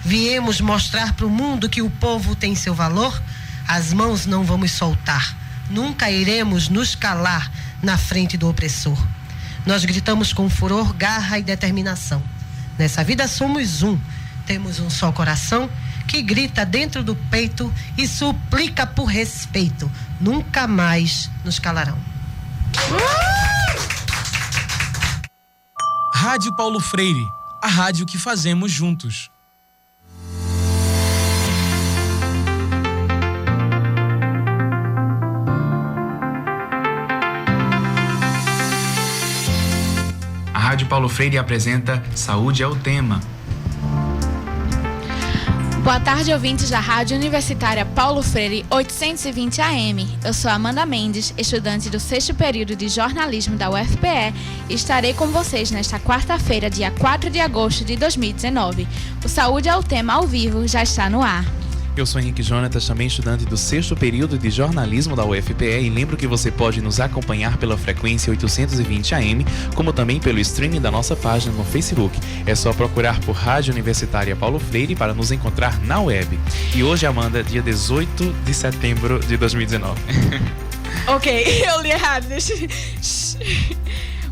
Viemos mostrar para o mundo que o povo tem seu valor. As mãos não vamos soltar. Nunca iremos nos calar na frente do opressor. Nós gritamos com furor, garra e determinação. Nessa vida somos um. Temos um só coração que grita dentro do peito e suplica por respeito. Nunca mais nos calarão. Rádio Paulo Freire, a rádio que fazemos juntos. A Rádio Paulo Freire apresenta Saúde é o Tema. Boa tarde, ouvintes da Rádio Universitária Paulo Freire 820 AM. Eu sou Amanda Mendes, estudante do 6º período de jornalismo da UFPE, e estarei com vocês nesta quarta-feira, dia 4 de agosto de 2019. O Saúde é o Tema ao vivo já está no ar. Eu sou Henrique Jonatas, também estudante do 6º período de jornalismo da UFPE, e lembro que você pode nos acompanhar pela frequência 820 AM, como também pelo streaming da nossa página no Facebook. É só procurar por Rádio Universitária Paulo Freire para nos encontrar na web. E hoje, Amanda, dia 18 de setembro de 2019. Ok, eu li errado.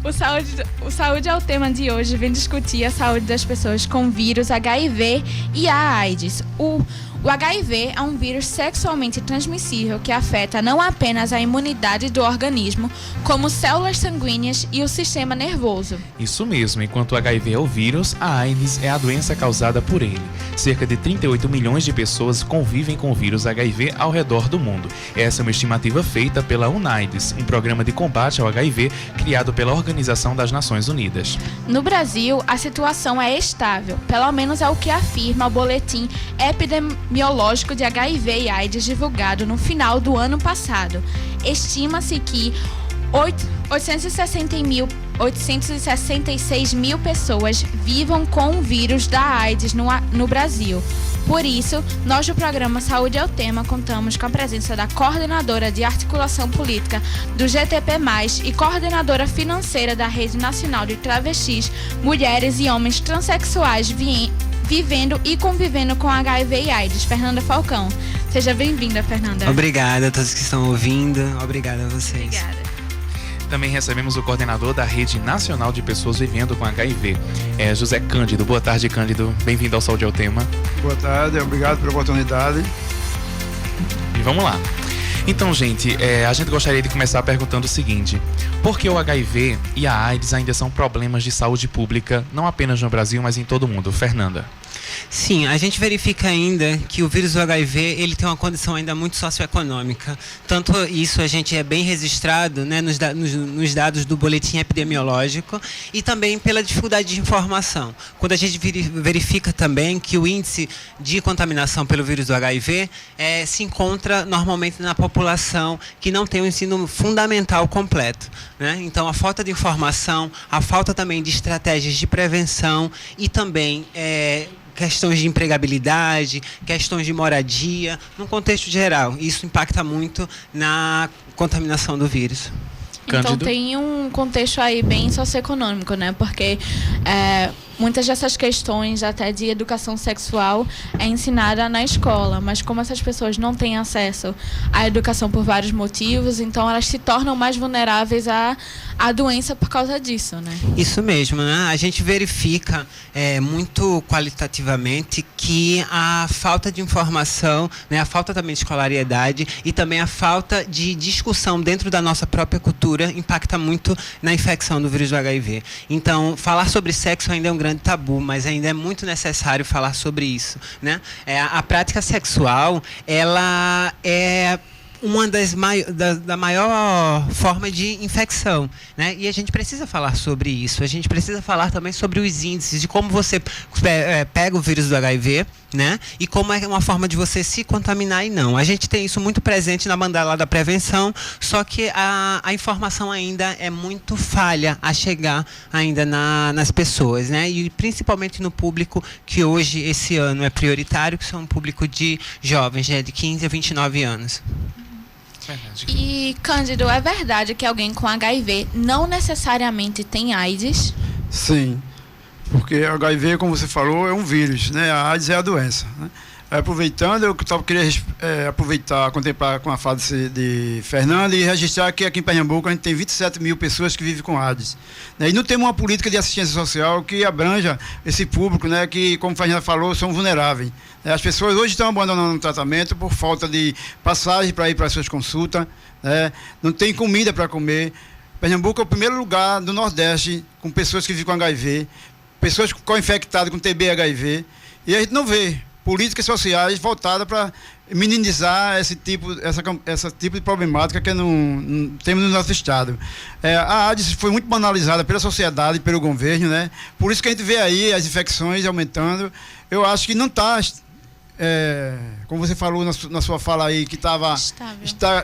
O Saúde é o Tema de hoje, vem discutir a saúde das pessoas com vírus HIV e a AIDS. O HIV é um vírus sexualmente transmissível que afeta não apenas a imunidade do organismo, como células sanguíneas e o sistema nervoso. Isso mesmo, enquanto o HIV é o vírus, a AIDS é a doença causada por ele. Cerca de 38 milhões de pessoas convivem com o vírus HIV ao redor do mundo. Essa é uma estimativa feita pela UNAIDS, um programa de combate ao HIV criado pela Organização das Nações Unidas. No Brasil, a situação é estável, pelo menos é o que afirma o boletim epidemiológico de HIV e AIDS divulgado no final do ano passado. Estima-se que 866 mil pessoas vivam com o vírus da AIDS no Brasil. Por isso, nós do programa Saúde é o Tema contamos com a presença da coordenadora de articulação política do GTP+, e coordenadora financeira da Rede Nacional de Travestis, Mulheres e Homens Transsexuais vivendo e convivendo com HIV e AIDS, Fernanda Falcão. Seja bem-vinda, Fernanda. Obrigada a todos que estão ouvindo. Obrigada a vocês. Obrigada. Também recebemos o coordenador da Rede Nacional de Pessoas Vivendo com HIV, José Cândido. Boa tarde, Cândido. Bem-vindo ao Saúde é o Tema. Boa tarde, obrigado pela oportunidade. E vamos lá. Então, gente, a gente gostaria de começar perguntando o seguinte: por que o HIV e a AIDS ainda são problemas de saúde pública, não apenas no Brasil, mas em todo o mundo? Fernanda. Sim, a gente verifica ainda que o vírus do HIV ele tem uma condição ainda muito socioeconômica. Tanto isso a gente é bem registrado, né, nos dados do boletim epidemiológico, e também pela dificuldade de informação. Quando a gente verifica também que o índice de contaminação pelo vírus do HIV se encontra normalmente na população que não tem o ensino fundamental completo, né? Então a falta de informação, a falta também de estratégias de prevenção e também questões de empregabilidade, questões de moradia, num contexto geral. Isso impacta muito na contaminação do vírus. Então Cândido? tem um contexto aí bem socioeconômico, né? Porque muitas dessas questões, até de educação sexual, é ensinada na escola, mas como essas pessoas não têm acesso à educação por vários motivos, então elas se tornam mais vulneráveis à doença por causa disso, né? Isso mesmo, né? A gente verifica muito qualitativamente que a falta de informação, né, a falta também de escolaridade e também a falta de discussão dentro da nossa própria cultura impacta muito na infecção do vírus do HIV. Então, falar sobre sexo ainda é um grande tabu, mas ainda é muito necessário falar sobre isso, né? A prática sexual, ela é uma da maior forma de infecção, né? E a gente precisa falar sobre isso. A gente precisa falar também sobre os índices de como você pega o vírus do HIV, né? E como é uma forma de você se contaminar e não. A gente tem isso muito presente na mandala da prevenção, só que a informação ainda é muito falha a chegar ainda nas pessoas, né? E principalmente no público que hoje, esse ano, é prioritário, que são um público de jovens, né? De 15 a 29 anos. E, Cândido, é verdade que alguém com HIV não necessariamente tem AIDS? Sim. Porque o HIV, como você falou, é um vírus, né? A AIDS é a doença, né? Aproveitando, eu queria aproveitar, contemplar com a fala de Fernando e registrar que aqui em Pernambuco a gente tem 27 mil pessoas que vivem com AIDS, né? E não temos uma política de assistência social que abranja esse público, né? Que, como a Fernanda falou, são vulneráveis. As pessoas hoje estão abandonando o tratamento por falta de passagem para ir para as suas consultas, né? Não tem comida para comer. Pernambuco é o primeiro lugar do Nordeste com pessoas que vivem com HIV, pessoas co-infectadas com TB e HIV, e a gente não vê políticas sociais voltadas para minimizar esse tipo de problemática que não temos no nosso estado. A AIDS foi muito banalizada pela sociedade e pelo governo, né? Por isso que a gente vê aí as infecções aumentando. Eu acho que não está, como você falou na sua fala aí, que estava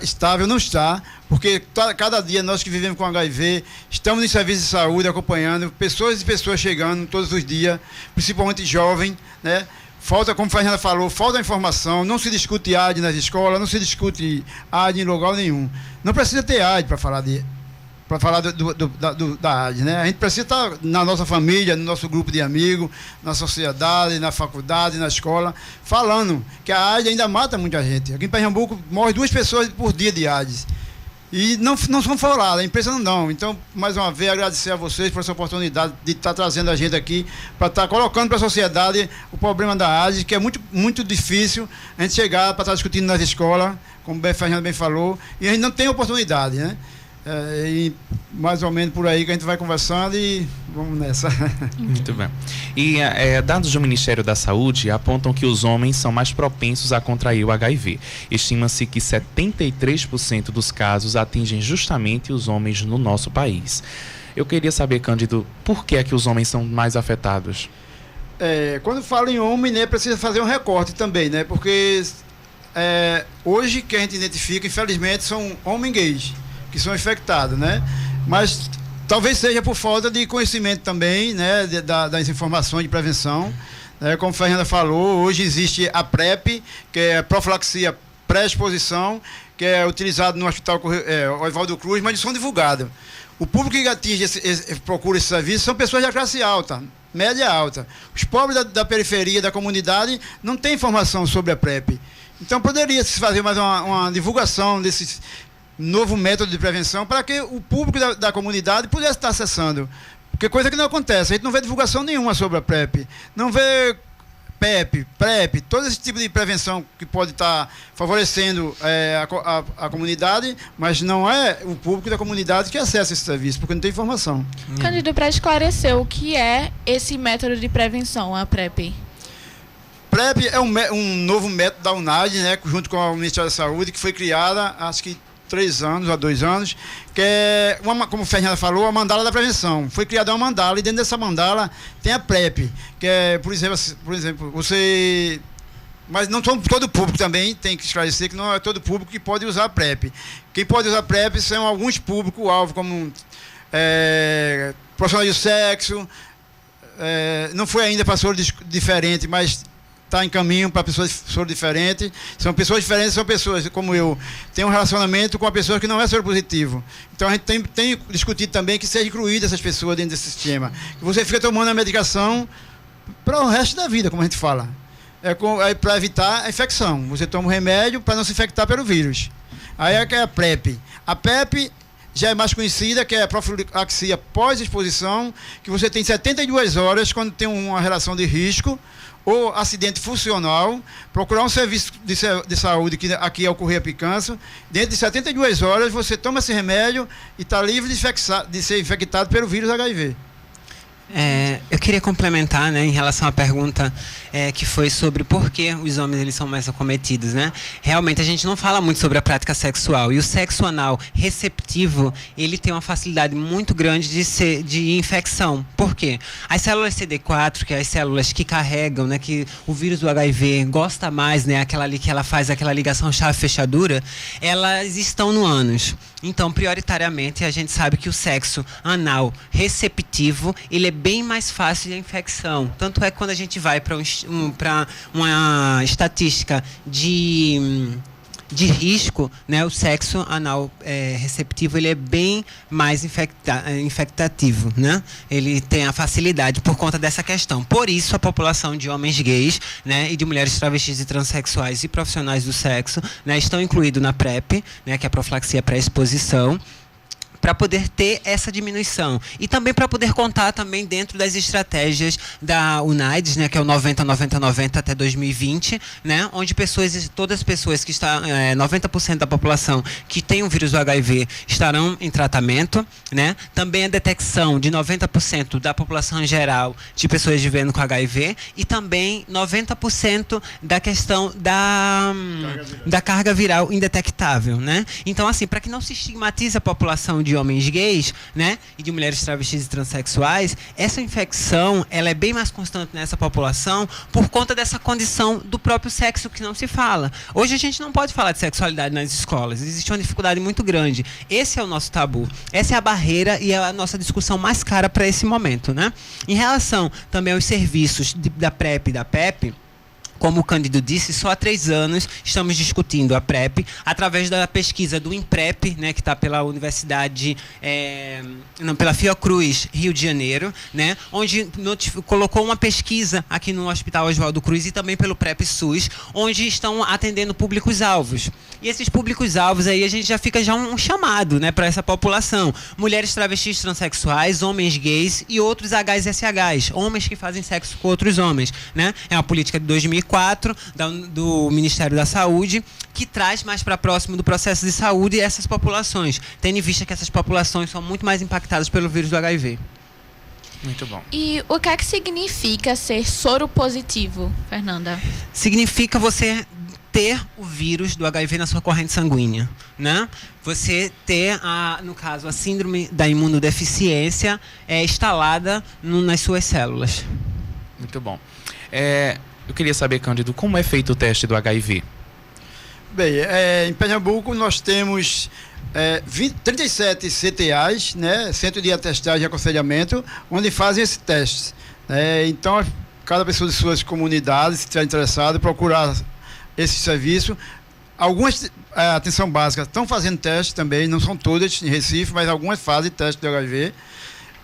estável, não está, porque cada dia nós que vivemos com HIV, estamos em serviço de saúde acompanhando pessoas e pessoas chegando todos os dias, principalmente jovens, né? Falta, como a Fernanda falou, falta informação, não se discute AIDS nas escolas, não se discute AIDS em lugar nenhum. Não precisa ter AIDS para falar da AIDS, né? A gente precisa estar na nossa família, no nosso grupo de amigos, na sociedade, na faculdade, na escola, falando que a AIDS ainda mata muita gente. Aqui em Pernambuco morre 2 pessoas por dia de AIDS. E não são faladas, a empresa não. Então, mais uma vez, agradecer a vocês por essa oportunidade de estar trazendo a gente aqui, para estar colocando para a sociedade o problema da AIDS, que é muito, muito difícil a gente chegar para estar discutindo nas escolas, como o Fernando bem falou, e a gente não tem oportunidade, né? E mais ou menos por aí que a gente vai conversando e vamos nessa. Muito bem. E dados do Ministério da Saúde apontam que os homens são mais propensos a contrair o HIV. Estima-se que 73% dos casos atingem justamente os homens no nosso país. Eu queria saber, Cândido, por que é que os homens são mais afetados? Quando fala em homem, né, precisa fazer um recorte também, né? Porque hoje que a gente identifica, infelizmente, são homens gays que são infectados, né? Mas talvez seja por falta de conhecimento também, né? Das informações de prevenção, né? Como a Fernanda falou, hoje existe a PrEP, que é a profilaxia pré-exposição, que é utilizado no Hospital Oswaldo Cruz, mas não são divulgados. O público que atinge procura esse serviço são pessoas da classe alta, média alta. Os pobres da periferia, da comunidade, não têm informação sobre a PrEP. Então poderia se fazer mais uma divulgação desse novo método de prevenção para que o público da comunidade pudesse estar acessando. Porque coisa que não acontece, a gente não vê divulgação nenhuma sobre a PrEP, não vê PEP, PrEP, todo esse tipo de prevenção que pode estar favorecendo a comunidade, mas não é o público da comunidade que acessa esse serviço, porque não tem informação. Cândido, para esclarecer, o que é esse método de prevenção, a PrEP? PrEP é um novo método da UNAIDS, né, junto com o Ministério da Saúde, que foi criada, acho que 3 anos, há 2 anos, que é, como a Fernanda falou, a mandala da prevenção. Foi criada uma mandala e dentro dessa mandala tem a PrEP, que é, por exemplo, você... Mas não todo público também, tem que esclarecer que não é todo público que pode usar a PrEP. Quem pode usar a PrEP são alguns públicos-alvo, como profissionais de sexo, não foi ainda para soro diferente, mas está em caminho para pessoas de soro diferente. São pessoas diferentes, são pessoas como eu. Tem um relacionamento com uma pessoa que não é soro positivo. Então a gente tem discutido também que seja incluída essas pessoas dentro desse sistema. Que você fica tomando a medicação para o resto da vida, como a gente fala. Para evitar a infecção. Você toma um remédio para não se infectar pelo vírus. Aí é que é a PrEP. A PrEP já é mais conhecida, que é a profilaxia pós-exposição, que você tem 72 horas quando tem uma relação de risco ou acidente funcional, procurar um serviço de saúde que aqui é o Correia Picanço. Dentro de 72 horas você toma esse remédio e está livre de ser infectado pelo vírus HIV. Eu queria complementar, né, em relação à pergunta que foi sobre por que os homens eles são mais acometidos, né? Realmente a gente não fala muito sobre a prática sexual, e o sexo anal receptivo ele tem uma facilidade muito grande de infecção. Por quê? As células CD4, que é as células que carregam, né, que o vírus do HIV gosta mais, né, aquela ali que ela faz aquela ligação chave-fechadura, elas estão no ânus. Então, prioritariamente, a gente sabe que o sexo anal receptivo ele é bem mais fácil de infecção. Tanto é que quando a gente vai para uma estatística de de risco, né, o sexo anal receptivo ele é bem mais infectativo, né? Ele tem a facilidade por conta dessa questão. Por isso, a população de homens gays, né, e de mulheres travestis e transexuais e profissionais do sexo, né, estão incluídos na PrEP, né, que é a profilaxia pré-exposição, para poder ter essa diminuição. E também para poder contar também dentro das estratégias da UNAIDS, né, que é o 90-90-90 até 2020, né, onde todas as pessoas que estão, 90% da população que tem o vírus do HIV estarão em tratamento, né, também a detecção de 90% da população em geral de pessoas vivendo com HIV e também 90% da questão da carga viral indetectável, né. Então, assim, para que não se estigmatize a população de homens gays, né, e de mulheres travestis e transexuais, essa infecção ela é bem mais constante nessa população por conta dessa condição do próprio sexo que não se fala. Hoje a gente não pode falar de sexualidade nas escolas, existe uma dificuldade muito grande. Esse é o nosso tabu, essa é a barreira e é a nossa discussão mais cara para esse momento, né? Em relação também aos serviços da PrEP e da PEP, como o Cândido disse, só há 3 anos estamos discutindo a PrEP através da pesquisa do INPrEP, né, que está pela Universidade, pela Fiocruz, Rio de Janeiro, né, onde colocou uma pesquisa aqui no Hospital Oswaldo Cruz e também pelo PrEP SUS, onde estão atendendo públicos-alvos. E esses públicos-alvos aí a gente já fica um chamado, né, para essa população. Mulheres travestis transexuais, homens gays e outros HSSHs, homens que fazem sexo com outros homens, né? É uma política de 2004 do Ministério da Saúde, que traz mais para próximo do processo de saúde essas populações, tendo em vista que essas populações são muito mais impactadas pelo vírus do HIV. Muito bom. E o que é que significa ser soro positivo, Fernanda? Significa você ter o vírus do HIV na sua corrente sanguínea, né? Você ter, no caso, a síndrome da imunodeficiência instalada nas suas células. Muito bom. Eu queria saber, Cândido, como é feito o teste do HIV? Bem, em Pernambuco nós temos 37 CTAs, né, Centro de Atestagem e Aconselhamento, onde fazem esse teste. Então, cada pessoa de suas comunidades, se estiver interessado, procurar esse serviço. Algumas, atenção básica, estão fazendo teste também, não são todas em Recife, mas algumas fazem teste do HIV.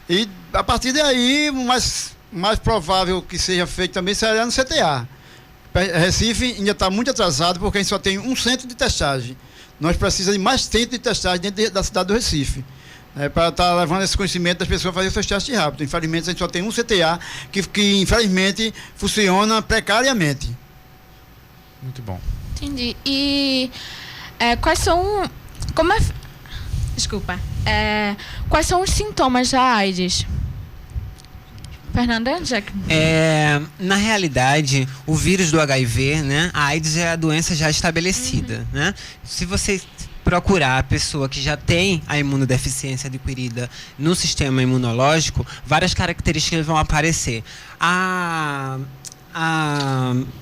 E, a partir daí, mais provável que seja feito também será no CTA. Recife ainda está muito atrasado porque a gente só tem um centro de testagem. Nós precisamos de mais centro de testagem dentro da cidade do Recife, para estar levando esse conhecimento das pessoas a fazer seus testes rápidos. Infelizmente, a gente só tem um CTA que infelizmente funciona precariamente. Muito bom. Entendi. E quais são... Desculpa. Quais são os sintomas da AIDS? Fernanda, na realidade, o vírus do HIV, né, a AIDS é a doença já estabelecida, né? Se você procurar a pessoa que já tem a imunodeficiência adquirida no sistema imunológico, várias características vão aparecer.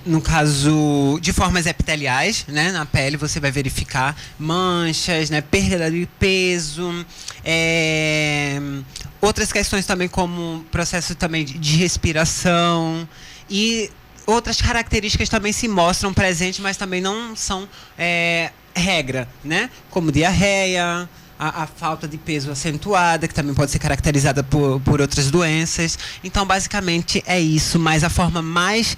No caso de formas epiteliais, né, na pele você vai verificar manchas, né, perda de peso, outras questões também como processo também de respiração e outras características também se mostram presentes, mas também não são regra, né, como diarreia, a falta de peso acentuada, que também pode ser caracterizada por outras doenças. Então, basicamente, é isso. Mas a forma mais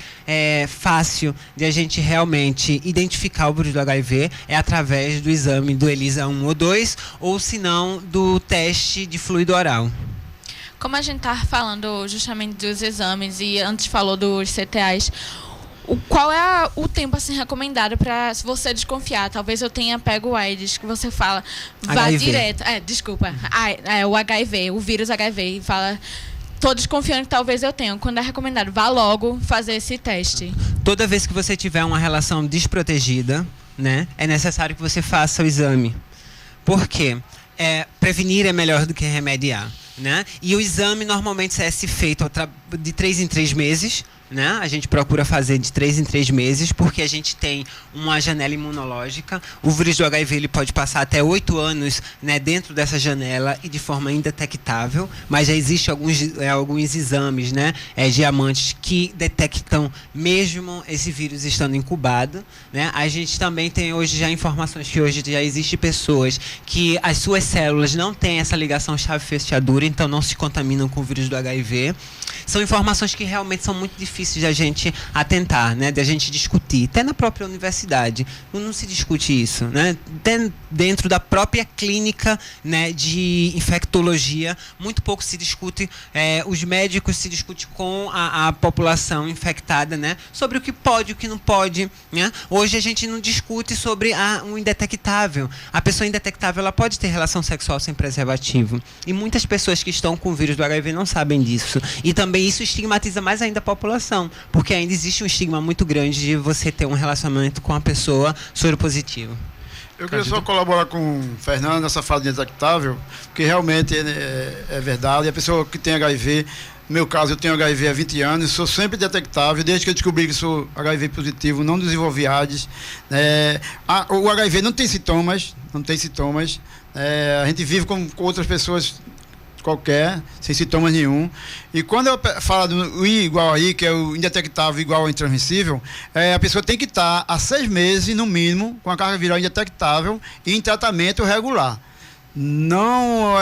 fácil de a gente realmente identificar o vírus do HIV é através do exame do ELISA 1 ou 2, ou se não, do teste de fluido oral. Como a gente está falando justamente dos exames e antes falou dos CTAs, qual é o tempo assim recomendado para, se você desconfiar, talvez eu tenha pego o AIDS, que você fala, vá HIV. direto, desculpa, o HIV, o vírus HIV, e fala, tô desconfiando que talvez eu tenha, quando é recomendado, vá logo fazer esse teste. Toda vez que você tiver uma relação desprotegida, né, é necessário que você faça o exame. Por quê? Prevenir é melhor do que remediar, né? E o exame normalmente é feito de 3 em 3 meses, né? A gente procura fazer de 3 em 3 meses, porque a gente tem uma janela imunológica. O vírus do HIV ele pode passar até 8 anos, né, dentro dessa janela e de forma indetectável, mas já existem alguns exames, né, diamantes que detectam mesmo esse vírus estando incubado, né? A gente também tem hoje já informações que hoje já existem pessoas que as suas células não têm essa ligação chave-fechadura, então não se contaminam com o vírus do HIV. São informações que realmente são muito difíceis de a gente atentar, né, de a gente discutir. Até na própria universidade não se discute isso, né? Até dentro da própria clínica, né, de infectologia, muito pouco se discute, os médicos se discutem com a população infectada, né, sobre o que pode e o que não pode, né? Hoje a gente não discute sobre um indetectável. A pessoa indetectável ela pode ter relação sexual sem preservativo. E muitas pessoas que estão com o vírus do HIV não sabem disso. E também isso estigmatiza mais ainda a população, porque ainda existe um estigma muito grande de você ter um relacionamento com a pessoa soropositiva. Eu queria só colaborar com o Fernando nessa fala de indetectável, porque realmente é verdade. A pessoa que tem HIV, no meu caso, eu tenho HIV há 20 anos, sou sempre detectável, desde que eu descobri que sou HIV positivo, não desenvolvi AIDS. O HIV não tem sintomas, a gente vive com outras pessoas qualquer, sem sintomas nenhum. E quando eu falo do I igual a I, que é o indetectável igual ao intransmissível, a pessoa tem que estar há 6 meses, no mínimo, com a carga viral indetectável e em tratamento regular. Não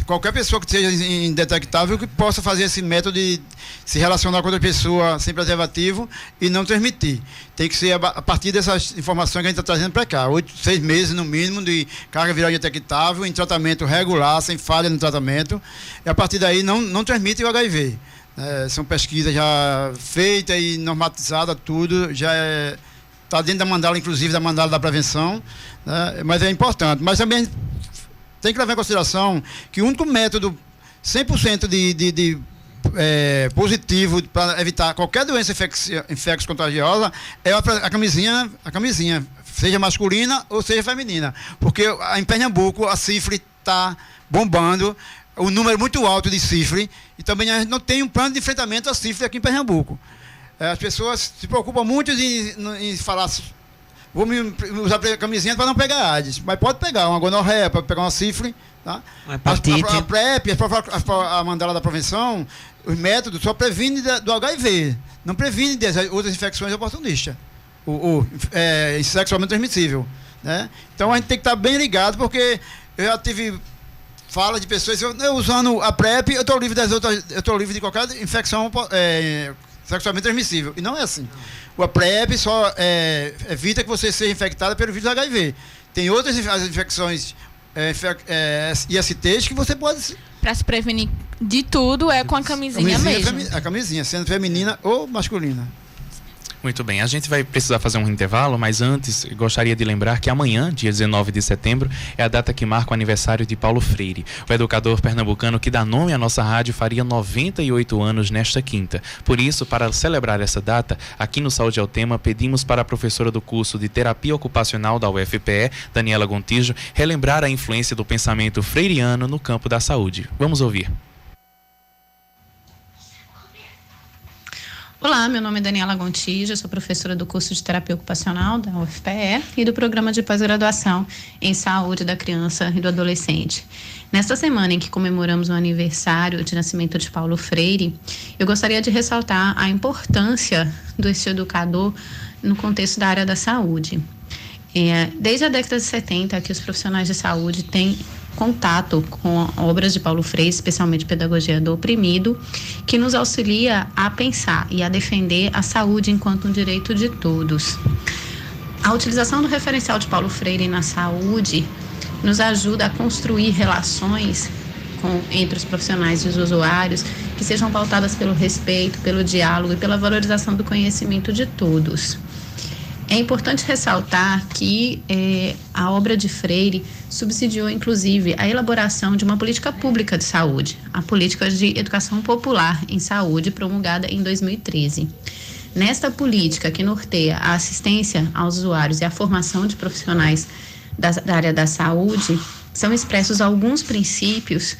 qualquer pessoa que seja indetectável que possa fazer esse método de se relacionar com outra pessoa sem preservativo e não transmitir. Tem que ser a partir dessas informações que a gente está trazendo para cá. 6 meses no mínimo de carga viral indetectável em tratamento regular, sem falha no tratamento. E a partir daí não transmite o HIV. São pesquisas já feitas e normatizadas, tudo já está dentro da mandala, inclusive da mandala da prevenção, né? Mas é importante. Mas também tem que levar em consideração que o único método 100% de positivo para evitar qualquer doença infeccio-contagiosa é a camisinha, seja masculina ou seja feminina. Porque em Pernambuco a sífilis está bombando, o número é muito alto de sífilis, e também a gente não tem um plano de enfrentamento à sífilis aqui em Pernambuco. As pessoas se preocupam muito em falar: vou me usar camisinha para não pegar AIDS. Mas pode pegar uma gonorreia, pode pegar uma sífilis. Tá? A PrEP, a mandala da prevenção, os métodos só previnem do HIV, não previnem das outras infecções oportunistas, sexualmente transmissível, né? Então a gente tem que estar bem ligado, porque eu já tive fala de pessoas, eu usando a PrEP, eu estou livre das outras, eu estou livre de qualquer infecção sexualmente transmissível. E não é assim. A PrEP só evita que você seja infectada pelo vírus HIV. Tem outras infecções ISTs que você pode... Para se prevenir de tudo é com a camisinha mesmo. A camisinha, sendo feminina ou masculina. Muito bem, a gente vai precisar fazer um intervalo, mas antes gostaria de lembrar que amanhã, dia 19 de setembro, é a data que marca o aniversário de Paulo Freire, o educador pernambucano que dá nome à nossa rádio faria 98 anos nesta quinta. Por isso, para celebrar essa data, aqui no Saúde é o Tema, pedimos para a professora do curso de Terapia Ocupacional da UFPE, Daniela Gontijo, relembrar a influência do pensamento freiriano no campo da saúde. Vamos ouvir. Olá, meu nome é Daniela Gontijo, sou professora do curso de Terapia Ocupacional da UFPE e do programa de pós-graduação em Saúde da Criança e do Adolescente. Nesta semana em que comemoramos o aniversário de nascimento de Paulo Freire, eu gostaria de ressaltar a importância desse educador no contexto da área da saúde. Desde a década de 70 que os profissionais de saúde têm contato com obras de Paulo Freire, especialmente Pedagogia do Oprimido, que nos auxilia a pensar e a defender a saúde enquanto um direito de todos. A utilização do referencial de Paulo Freire na saúde nos ajuda a construir relações entre os profissionais e os usuários que sejam pautadas pelo respeito, pelo diálogo e pela valorização do conhecimento de todos. É importante ressaltar que a obra de Freire subsidiou, inclusive, a elaboração de uma política pública de saúde, a política de educação popular em saúde, promulgada em 2013. Nesta política que norteia a assistência aos usuários e a formação de profissionais da área da saúde, são expressos alguns princípios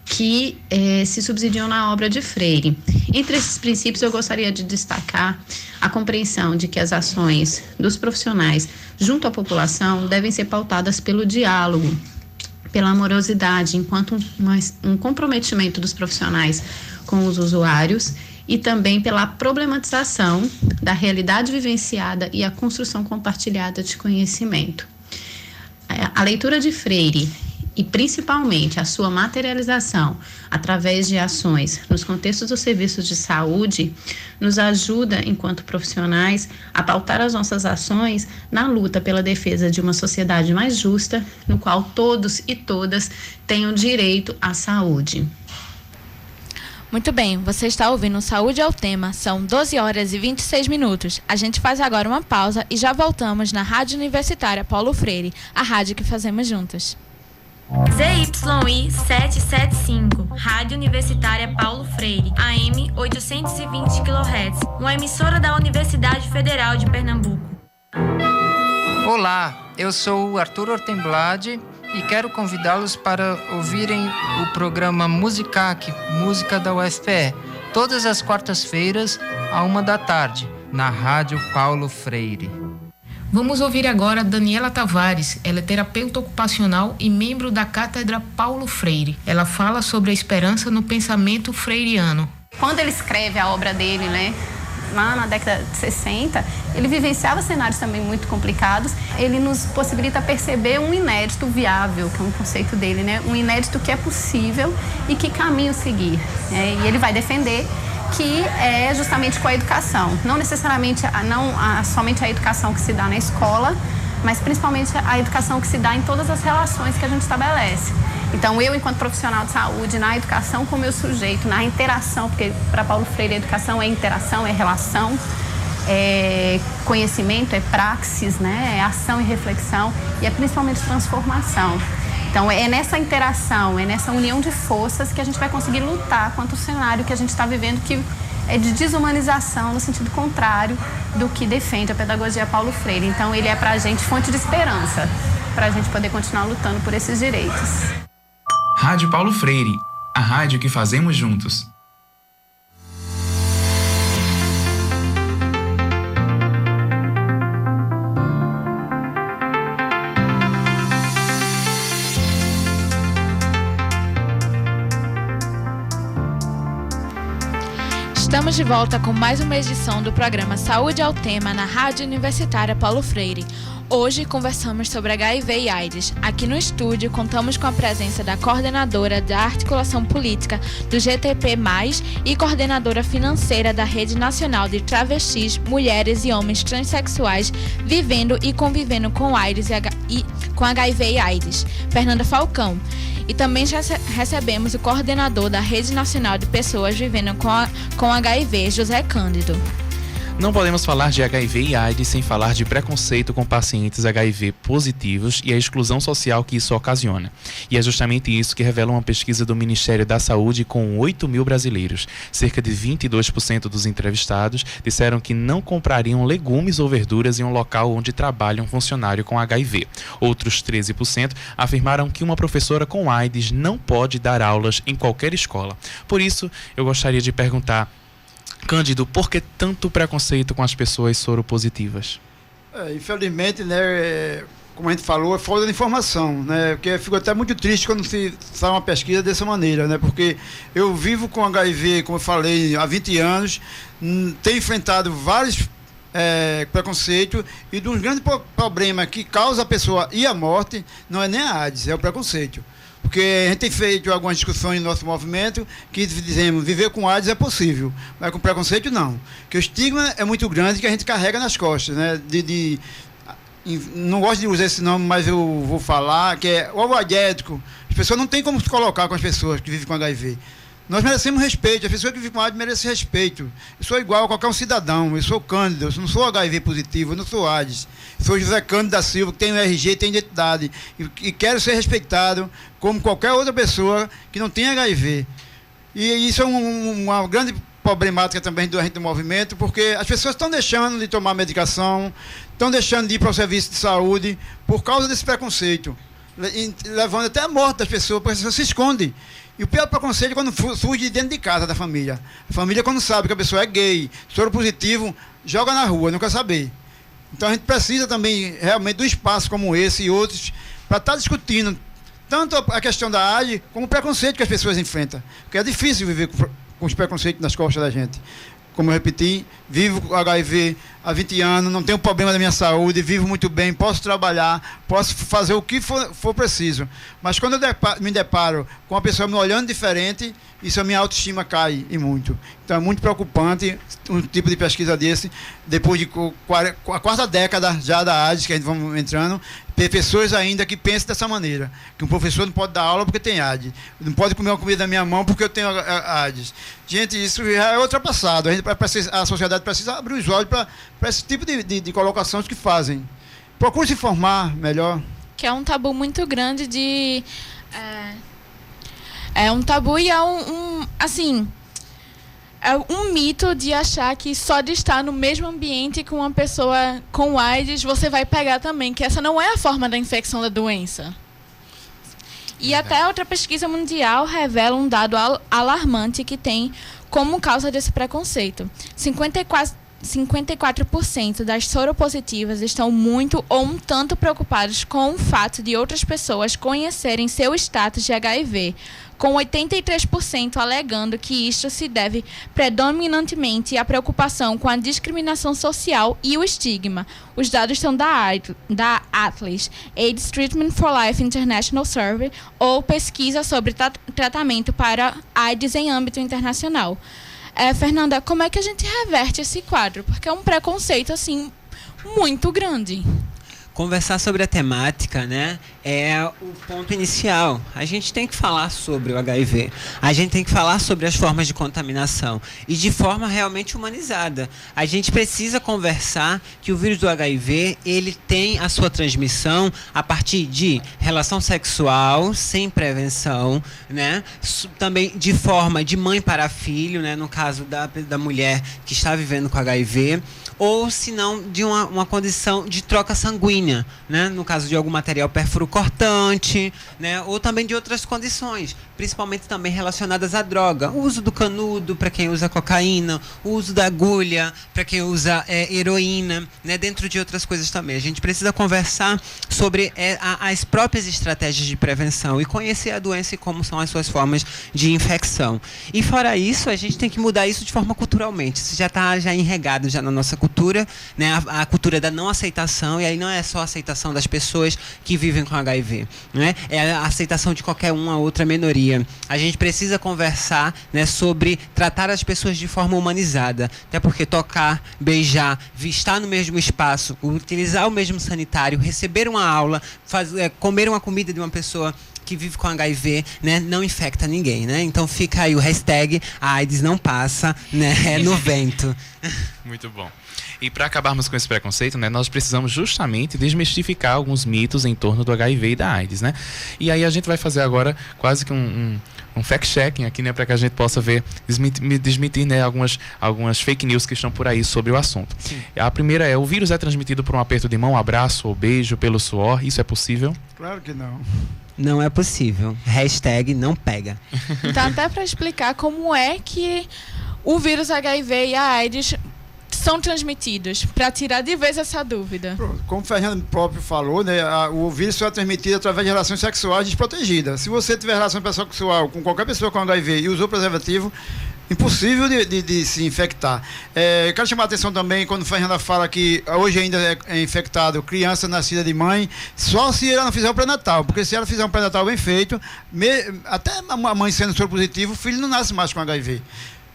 que se subsidiam na obra de Freire. Entre esses princípios, eu gostaria de destacar a compreensão de que as ações dos profissionais junto à população devem ser pautadas pelo diálogo, pela amorosidade, enquanto um comprometimento dos profissionais com os usuários e também pela problematização da realidade vivenciada e a construção compartilhada de conhecimento. A leitura de Freire e principalmente a sua materialização através de ações nos contextos dos serviços de saúde nos ajuda, enquanto profissionais, a pautar as nossas ações na luta pela defesa de uma sociedade mais justa, no qual todos e todas tenham direito à saúde. Muito bem, você está ouvindo Saúde é o Tema, são 12 horas e 26 minutos. A gente faz agora uma pausa e já voltamos na Rádio Universitária Paulo Freire, a rádio que fazemos juntos. ZYI 775, Rádio Universitária Paulo Freire, AM 820 kHz, uma emissora da Universidade Federal de Pernambuco. Olá, eu sou o Arthur Ortemblad e quero convidá-los para ouvirem o programa Musicac, Música da UFPE, todas as quartas-feiras, à 13h, na Rádio Paulo Freire. Vamos ouvir agora Daniela Tavares. Ela é terapeuta ocupacional e membro da Cátedra Paulo Freire. Ela fala sobre a esperança no pensamento freiriano. Quando ele escreve a obra dele, lá na década de 60, ele vivenciava cenários também muito complicados. Ele nos possibilita perceber um inédito viável, que é um conceito dele, um inédito que é possível e que caminho seguir. E ele vai defender que é justamente com a educação, não necessariamente somente a educação que se dá na escola, mas principalmente a educação que se dá em todas as relações que a gente estabelece. Então, eu, enquanto profissional de saúde, na educação com o meu sujeito, na interação, porque para Paulo Freire a educação é interação, é relação, é conhecimento, é praxis, é ação e reflexão, e é principalmente transformação. Então, é nessa interação, é nessa união de forças que a gente vai conseguir lutar contra o cenário que a gente está vivendo, que é de desumanização, no sentido contrário do que defende a pedagogia Paulo Freire. Então, ele é para a gente fonte de esperança, para a gente poder continuar lutando por esses direitos. Rádio Paulo Freire, a rádio que fazemos juntos. Estamos de volta com mais uma edição do programa Saúde ao Tema na Rádio Universitária Paulo Freire. Hoje conversamos sobre HIV e AIDS. Aqui no estúdio contamos com a presença da coordenadora da articulação política do GTP+, e coordenadora financeira da Rede Nacional de Travestis, Mulheres e Homens Transsexuais Vivendo e Convivendo com AIDS e com HIV e AIDS, Fernanda Falcão. E também já recebemos o coordenador da Rede Nacional de Pessoas Vivendo com HIV, José Cândido. Não podemos falar de HIV e AIDS sem falar de preconceito com pacientes HIV positivos e a exclusão social que isso ocasiona. E é justamente isso que revela uma pesquisa do Ministério da Saúde com 8.000 brasileiros. Cerca de 22% dos entrevistados disseram que não comprariam legumes ou verduras em um local onde trabalha um funcionário com HIV. Outros 13% afirmaram que uma professora com AIDS não pode dar aulas em qualquer escola. Por isso, eu gostaria de perguntar, Cândido, por que tanto preconceito com as pessoas soropositivas? Infelizmente, como a gente falou, é falta de informação, porque eu fico até muito triste quando se sai uma pesquisa dessa maneira, porque eu vivo com HIV, como eu falei, há 20 anos, tenho enfrentado vários preconceitos, e um grande problema que causa a pessoa e a morte não é nem a AIDS, é o preconceito. Porque a gente tem feito algumas discussões no nosso movimento que dizemos viver com AIDS é possível, mas com preconceito não. Porque o estigma é muito grande que a gente carrega nas costas, não gosto de usar esse nome, mas eu vou falar, que é o algoético. As pessoas não têm como se colocar com as pessoas que vivem com HIV. Nós merecemos respeito, as pessoas que vivem com AIDS merecem respeito. Eu sou igual a qualquer um cidadão, eu sou Cândido, eu não sou HIV positivo, eu não sou AIDS. Eu sou José Cândido da Silva, que tem RG, tem identidade, e quero ser respeitado como qualquer outra pessoa que não tem HIV. E isso é uma grande problemática também do gente do movimento, porque as pessoas estão deixando de tomar medicação, estão deixando de ir para o serviço de saúde por causa desse preconceito, levando até a morte das pessoas, porque as pessoas se escondem. E o pior preconceito é quando surge de dentro de casa da família. A família, quando sabe que a pessoa é gay, soro positivo, joga na rua, não quer saber. Então a gente precisa também realmente do espaço como esse e outros para estar discutindo tanto a questão da AIDS como o preconceito que as pessoas enfrentam. Porque é difícil viver com os preconceitos nas costas da gente. Como eu repeti, vivo com HIV há 20 anos, não tenho problema da minha saúde, vivo muito bem, posso trabalhar, posso fazer o que for preciso. Mas quando eu me deparo com uma pessoa me olhando diferente, isso a minha autoestima cai e muito. Então é muito preocupante um tipo de pesquisa desse, depois de a quarta década já da AIDS, que a gente vamos entrando, ter pessoas ainda que pensam dessa maneira, que um professor não pode dar aula porque tem AIDS, não pode comer uma comida da minha mão porque eu tenho AIDS. Gente, isso já é ultrapassado. A sociedade precisa abrir os olhos para esse tipo de colocações que fazem. Procure se informar melhor. Que é um tabu muito grande de... É um tabu e é um mito de achar que só de estar no mesmo ambiente com uma pessoa com AIDS você vai pegar também, que essa não é a forma da infecção da doença. E até outra pesquisa mundial revela um dado alarmante que tem como causa desse preconceito. 54% das soropositivas estão muito ou um tanto preocupados com o fato de outras pessoas conhecerem seu status de HIV, com 83% alegando que isto se deve predominantemente à preocupação com a discriminação social e o estigma. Os dados são da Atlas, AIDS Treatment for Life International Survey, ou pesquisa sobre tratamento para AIDS em âmbito internacional. Fernanda, como é que a gente reverte esse quadro? Porque é um preconceito, assim, muito grande. Conversar sobre a temática, né, é o ponto inicial. A gente tem que falar sobre o HIV. A gente tem que falar sobre as formas de contaminação e de forma realmente humanizada. A gente precisa conversar que o vírus do HIV, ele tem a sua transmissão a partir de relação sexual sem prevenção, né, também de forma de mãe para filho, né, no caso da mulher que está vivendo com HIV, ou se não de uma condição de troca sanguínea, né? No caso de algum material perfuro-cortante, né? Ou também de outras condições, principalmente também relacionadas à droga. O uso do canudo para quem usa cocaína, o uso da agulha para quem usa heroína, né? Dentro de outras coisas também. A gente precisa conversar sobre as próprias estratégias de prevenção e conhecer a doença e como são as suas formas de infecção. E fora isso, a gente tem que mudar isso de forma culturalmente. Isso já está enregado já na nossa cultura, né? A cultura da não aceitação, e aí não é só a aceitação das pessoas que vivem com HIV, né? É a aceitação de qualquer uma outra minoria. A gente precisa conversar, né, sobre tratar as pessoas de forma humanizada, até porque tocar, beijar, estar no mesmo espaço, utilizar o mesmo sanitário, receber uma aula, comer uma comida de uma pessoa que vive com HIV, né, não infecta ninguém, né? Então fica aí o hashtag a AIDS não passa, né, no vento. Muito bom. E para acabarmos com esse preconceito, né, nós precisamos justamente desmistificar alguns mitos em torno do HIV e da AIDS, né? E aí a gente vai fazer agora quase que um fact-checking aqui, né, para que a gente possa ver, desmentir, né, algumas fake news que estão por aí sobre o assunto. Sim. A primeira é: o vírus é transmitido por um aperto de mão, abraço ou beijo, pelo suor? Isso é possível? Claro que não. Não é possível. Hashtag não pega. Então, até para explicar como é que o vírus HIV e a AIDS são transmitidos, para tirar de vez essa dúvida. Como o Fernando próprio falou, né, o vírus só é transmitido através de relações sexuais desprotegidas. Se você tiver relação sexual com qualquer pessoa com HIV e usou preservativo, impossível de se infectar. Quero chamar a atenção também quando o Fernanda fala que hoje ainda é infectado criança nascida de mãe, só se ela não fizer o pré-natal, porque se ela fizer um pré-natal bem feito, até a mãe sendo soro positivo, o filho não nasce mais com HIV.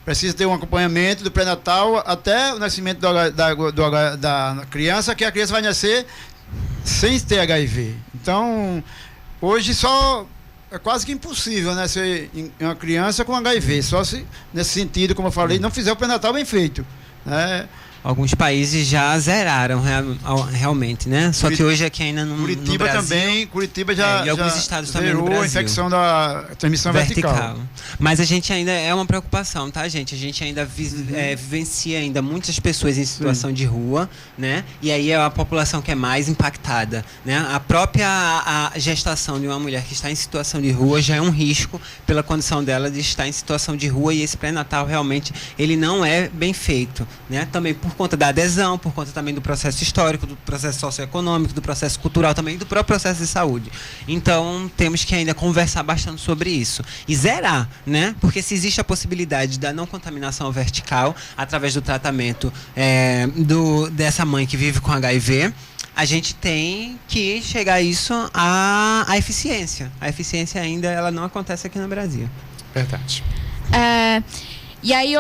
Precisa ter um acompanhamento do pré-natal até o nascimento da criança, que a criança vai nascer sem ter HIV. Então, hoje é quase que impossível nascer uma criança com HIV, só se, nesse sentido, como eu falei, não fizer o pré-natal bem feito, né? Alguns países já zeraram realmente, né? Só que hoje aqui ainda no Curitiba Brasil, também, Curitiba já e alguns estados também no zerou Brasil. a infecção da transmissão vertical. Mas a gente ainda é uma preocupação, tá, gente? A gente ainda vivencia ainda muitas pessoas em situação de rua, né? E aí é a população que é mais impactada, né? A própria gestação de uma mulher que está em situação de rua já é um risco pela condição dela de estar em situação de rua, e esse pré-natal realmente ele não é bem feito, né? Também por conta da adesão, por conta também do processo histórico, do processo socioeconômico, do processo cultural também, do próprio processo de saúde. Então, temos que ainda conversar bastante sobre isso. E zerar, né? Porque se existe a possibilidade da não contaminação vertical através do tratamento dessa mãe que vive com HIV, a gente tem que chegar a isso à eficiência. A eficiência ainda ela não acontece aqui no Brasil. Verdade. E aí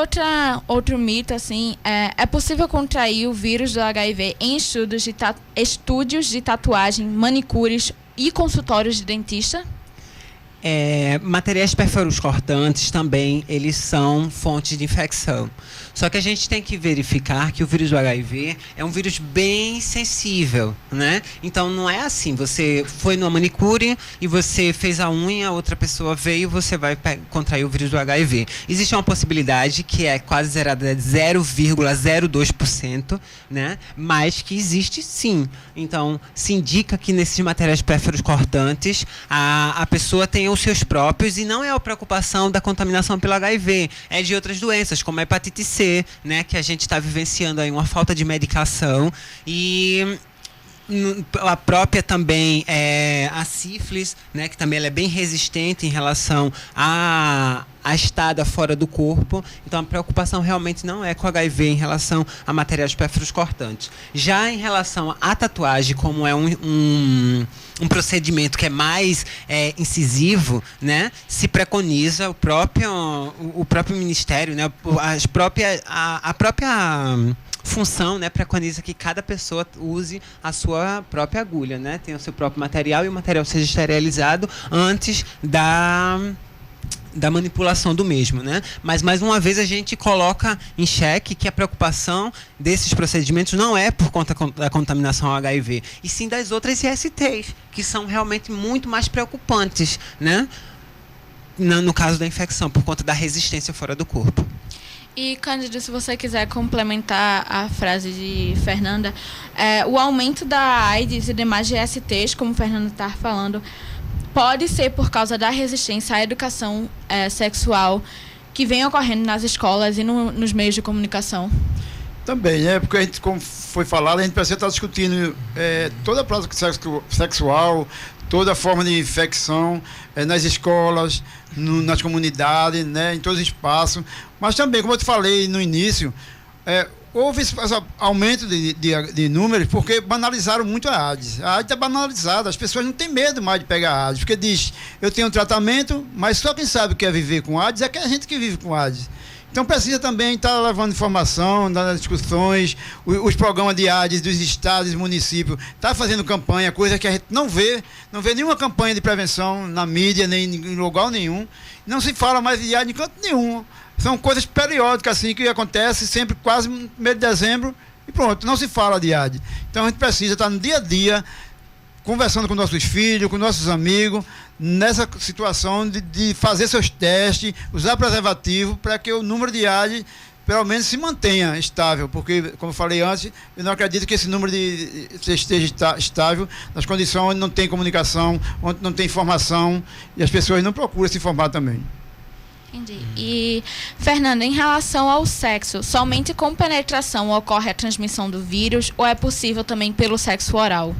outro mito, assim, é possível contrair o vírus do HIV em estúdios de tatuagem, manicures e consultórios de dentista? Materiais pérfuros cortantes também, eles são fontes de infecção. Só que a gente tem que verificar que o vírus do HIV é um vírus bem sensível, né? Então não é assim, você foi numa manicure e você fez a unha, outra pessoa veio, você vai contrair o vírus do HIV. Existe uma possibilidade que é quase zerada, de 0,02%, né? Mas que existe sim. Então se indica que nesses materiais pérfuros cortantes a pessoa tem os seus próprios, e não é a preocupação da contaminação pelo HIV, é de outras doenças, como a hepatite C, né, que a gente está vivenciando aí uma falta de medicação, e a própria também a sífilis, né, que também ela é bem resistente em relação à estada fora do corpo. Então a preocupação realmente não é com HIV em relação a materiais pérfuros cortantes. Já em relação à tatuagem, como é um procedimento que é mais incisivo, né, se preconiza o próprio Ministério, né, a própria função, né, preconiza que cada pessoa use a sua própria agulha, né, tenha o seu próprio material, e o material seja esterilizado antes da manipulação do mesmo, né? Mas mais uma vez a gente coloca em xeque que a preocupação desses procedimentos não é por conta da contaminação ao HIV, e sim das outras ISTs, que são realmente muito mais preocupantes, né? No caso da infecção, por conta da resistência fora do corpo. E, Cândido, se você quiser complementar a frase de Fernanda, o aumento da AIDS e demais GSTs, como Fernanda está falando, pode ser por causa da resistência à educação sexual que vem ocorrendo nas escolas e nos meios de comunicação? Também, né? Porque a gente, como foi falado, a gente precisa estar discutindo toda a prática sexual, toda a forma de infecção nas escolas, nas comunidades, né? Em todos os espaços. Mas também, como eu te falei no início, houve esse aumento de números porque banalizaram muito a AIDS. A AIDS está banalizada, as pessoas não têm medo mais de pegar a AIDS, porque diz, eu tenho um tratamento, mas só quem sabe o que é viver com AIDS é aquela gente que vive com AIDS. Então precisa também estar levando informação, nas discussões, os programas de AIDS dos estados e municípios, está fazendo campanha, coisa que a gente não vê nenhuma campanha de prevenção na mídia, nem em lugar nenhum. Não se fala mais de AIDS em canto nenhum. São coisas periódicas assim que acontecem sempre quase no mês de dezembro e pronto, não se fala de AIDS. Então a gente precisa estar no dia a dia conversando com nossos filhos, com nossos amigos, nessa situação de fazer seus testes, usar preservativo para que o número de AIDS pelo menos se mantenha estável, porque, como eu falei antes, eu não acredito que esse número esteja estável nas condições onde não tem comunicação, onde não tem informação, e as pessoas não procuram se informar também. Entendi. E, Fernanda, em relação ao sexo, somente com penetração ocorre a transmissão do vírus ou é possível também pelo sexo oral?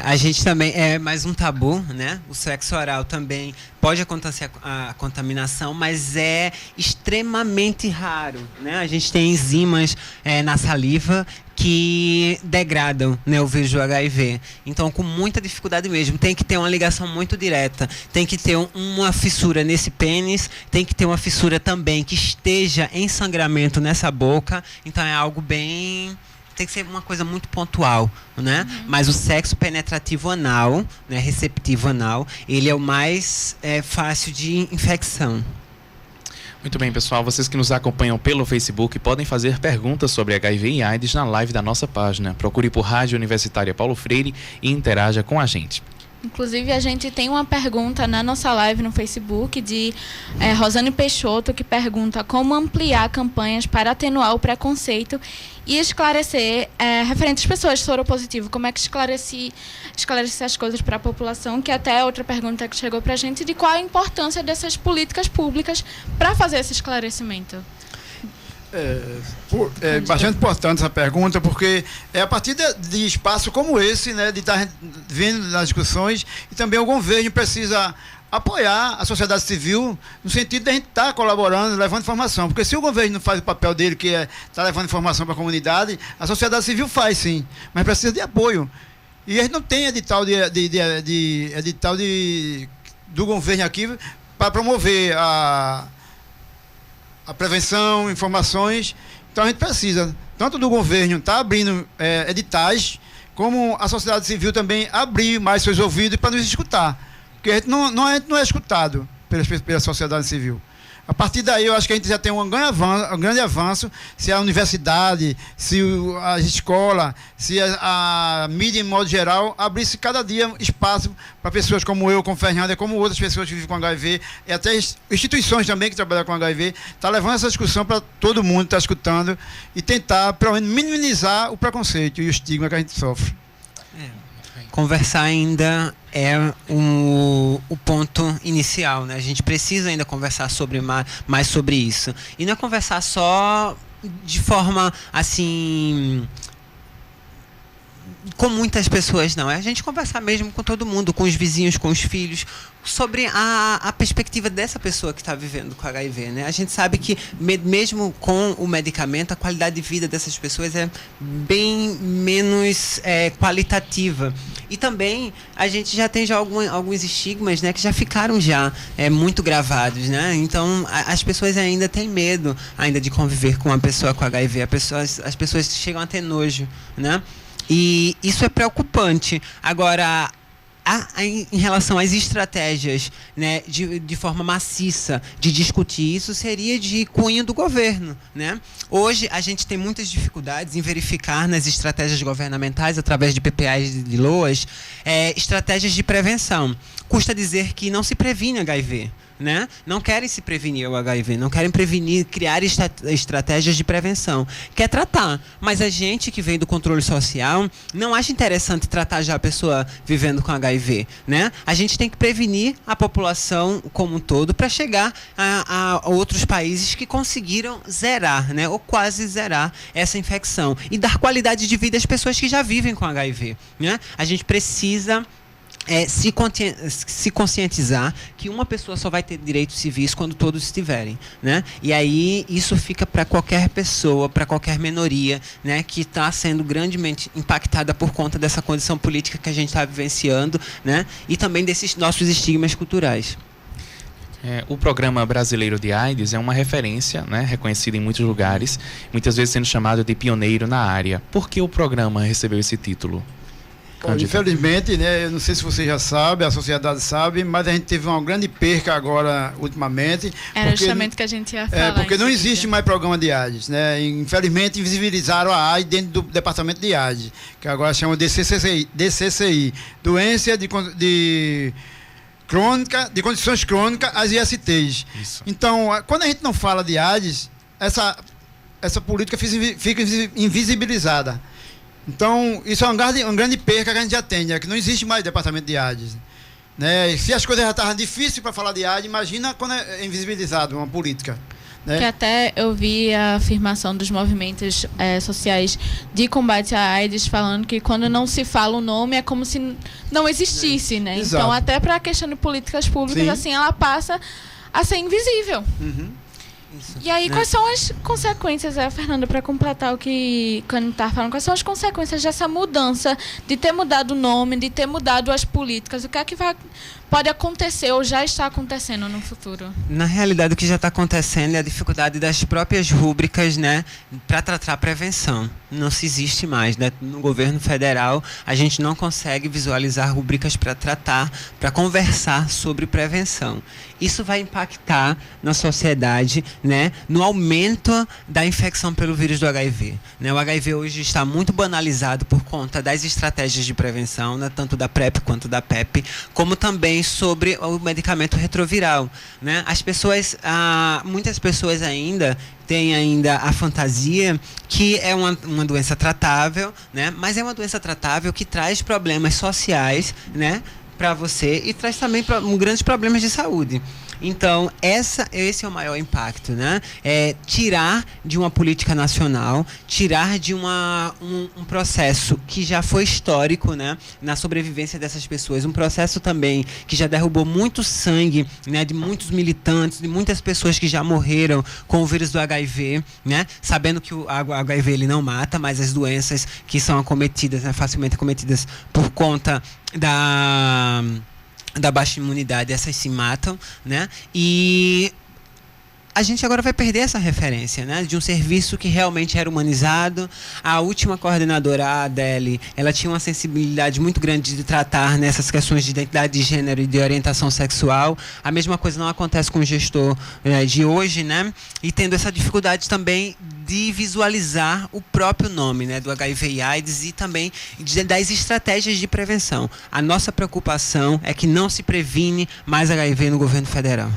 A gente também é mais um tabu, né? O sexo oral também pode acontecer a contaminação, mas é extremamente raro, né? A gente tem enzimas na saliva que degradam, né, o vírus do HIV. Então, com muita dificuldade mesmo. Tem que ter uma ligação muito direta. Tem que ter uma fissura nesse pênis. Tem que ter uma fissura também que esteja em sangramento nessa boca. Então, é algo bem... Tem que ser uma coisa muito pontual, né? Uhum. Mas o sexo penetrativo anal, né, receptivo anal, ele é o mais fácil de infecção. Muito bem, pessoal. Vocês que nos acompanham pelo Facebook podem fazer perguntas sobre HIV e AIDS na live da nossa página. Procure por Rádio Universitária Paulo Freire e interaja com a gente. Inclusive, a gente tem uma pergunta na nossa live no Facebook de Rosane Peixoto, que pergunta como ampliar campanhas para atenuar o preconceito e esclarecer referente às pessoas soropositivas. Como é que esclarecer as coisas para a população, que até outra pergunta que chegou para a gente, de qual a importância dessas políticas públicas para fazer esse esclarecimento. É bastante importante essa pergunta, porque é a partir de espaço como esse, né, de estar vendo nas discussões, e também o governo precisa apoiar a sociedade civil no sentido de a gente estar colaborando, levando informação, porque se o governo não faz o papel dele, que é estar levando informação para a comunidade, a sociedade civil faz sim, mas precisa de apoio. E a gente não tem edital do governo aqui para promover a prevenção, informações. Então a gente precisa, tanto do governo estar abrindo editais, como a sociedade civil também abrir mais seus ouvidos para nos escutar. Porque a gente não é escutado pela sociedade civil. A partir daí, eu acho que a gente já tem um grande avanço, se a universidade, se a escola, se a mídia, em modo geral, abrisse cada dia espaço para pessoas como eu, como Fernanda, como outras pessoas que vivem com HIV, e até instituições também que trabalham com HIV, está levando essa discussão para todo mundo, está escutando, e tentar, pelo menos, minimizar o preconceito e o estigma que a gente sofre. Conversar ainda é o ponto inicial, né? A gente precisa ainda conversar mais sobre isso. E não é conversar só de forma, assim, com muitas pessoas, não. É a gente conversar mesmo com todo mundo, com os vizinhos, com os filhos, sobre a perspectiva dessa pessoa que está vivendo com HIV, né? A gente sabe que mesmo com o medicamento, a qualidade de vida dessas pessoas é bem menos qualitativa. E também a gente já tem alguns estigmas, né, que já ficaram muito gravados, né? Então as pessoas ainda têm medo ainda de conviver com uma pessoa com HIV. As pessoas chegam a ter nojo, né? E isso é preocupante. Agora, em relação às estratégias, né, de forma maciça de discutir isso, seria de cunho do governo, né? Hoje a gente tem muitas dificuldades em verificar nas estratégias governamentais, através de PPAs e de LOAs, estratégias de prevenção. Custa dizer que não se previne HIV, né? Não querem se prevenir o HIV, não querem criar estratégias de prevenção. Quer tratar, mas a gente que vem do controle social não acha interessante tratar já a pessoa vivendo com HIV, né? A gente tem que prevenir a população como um todo para chegar a outros países que conseguiram zerar, né? Ou quase zerar essa infecção e dar qualidade de vida às pessoas que já vivem com HIV, né? A gente precisa se conscientizar que uma pessoa só vai ter direitos civis quando todos tiverem, né? E aí isso fica para qualquer pessoa, para qualquer minoria, né, que está sendo grandemente impactada por conta dessa condição política que a gente está vivenciando, né? E também desses nossos estigmas culturais. O Programa Brasileiro de AIDS é uma referência, né, reconhecida em muitos lugares, muitas vezes sendo chamado de pioneiro na área. Por que o programa recebeu esse título? Infelizmente, né, eu não sei se você já sabe, a sociedade sabe, mas a gente teve uma grande perca agora, ultimamente. Era justamente que a gente ia falar. Porque não existe mais programa de AIDS, né? Infelizmente, invisibilizaram a AIDS dentro do departamento de AIDS, que agora chama DCCI, Doença de Condições Crônicas, as ISTs. Isso. Então, quando a gente não fala de AIDS, essa política fica invisibilizada. Então, isso é uma grande perca que a gente já tem, né? Que não existe mais departamento de AIDS. Né? Se as coisas já estavam difíceis para falar de AIDS, imagina quando é invisibilizado uma política. Né? Que até eu vi a afirmação dos movimentos sociais de combate à AIDS falando que quando não se fala o nome é como se não existisse, né? Exato. Então, até para a questão de políticas públicas, sim, assim, ela passa a ser invisível. Uhum. Isso, e aí, quais são as consequências, Fernanda, para completar o que a gente está falando, quais são as consequências dessa mudança, de ter mudado o nome, de ter mudado as políticas? O que é que vai pode acontecer ou já está acontecendo no futuro? Na realidade, o que já está acontecendo é a dificuldade das próprias rúbricas, né, para tratar a prevenção. Não se existe mais, né? No governo federal, a gente não consegue visualizar rúbricas para tratar, para conversar sobre prevenção. Isso vai impactar na sociedade, né, no aumento da infecção pelo vírus do HIV. Né? O HIV hoje está muito banalizado por conta das estratégias de prevenção, né, tanto da PrEP quanto da PEP, como também sobre o medicamento retroviral. Né? As pessoas, muitas pessoas ainda têm a fantasia que é uma doença tratável, né? Mas é uma doença tratável que traz problemas sociais, né, para você e traz também grandes problemas de saúde. Então, esse é o maior impacto, né? É tirar de uma política nacional, tirar de um processo que já foi histórico, né, na sobrevivência dessas pessoas, um processo também que já derrubou muito sangue, né, de muitos militantes, de muitas pessoas que já morreram com o vírus do HIV, né? Sabendo que o HIV ele não mata, mas as doenças que são acometidas, né, facilmente acometidas por conta da baixa imunidade, essas se matam, né? E a gente agora vai perder essa referência, né, de um serviço que realmente era humanizado. A última coordenadora, a Adele, ela tinha uma sensibilidade muito grande de tratar nessas questões de identidade de gênero e de orientação sexual. A mesma coisa não acontece com o gestor de hoje, né? E tendo essa dificuldade também de visualizar o próprio nome, né, do HIV e AIDS e também das estratégias de prevenção. A nossa preocupação é que não se previne mais HIV no governo federal.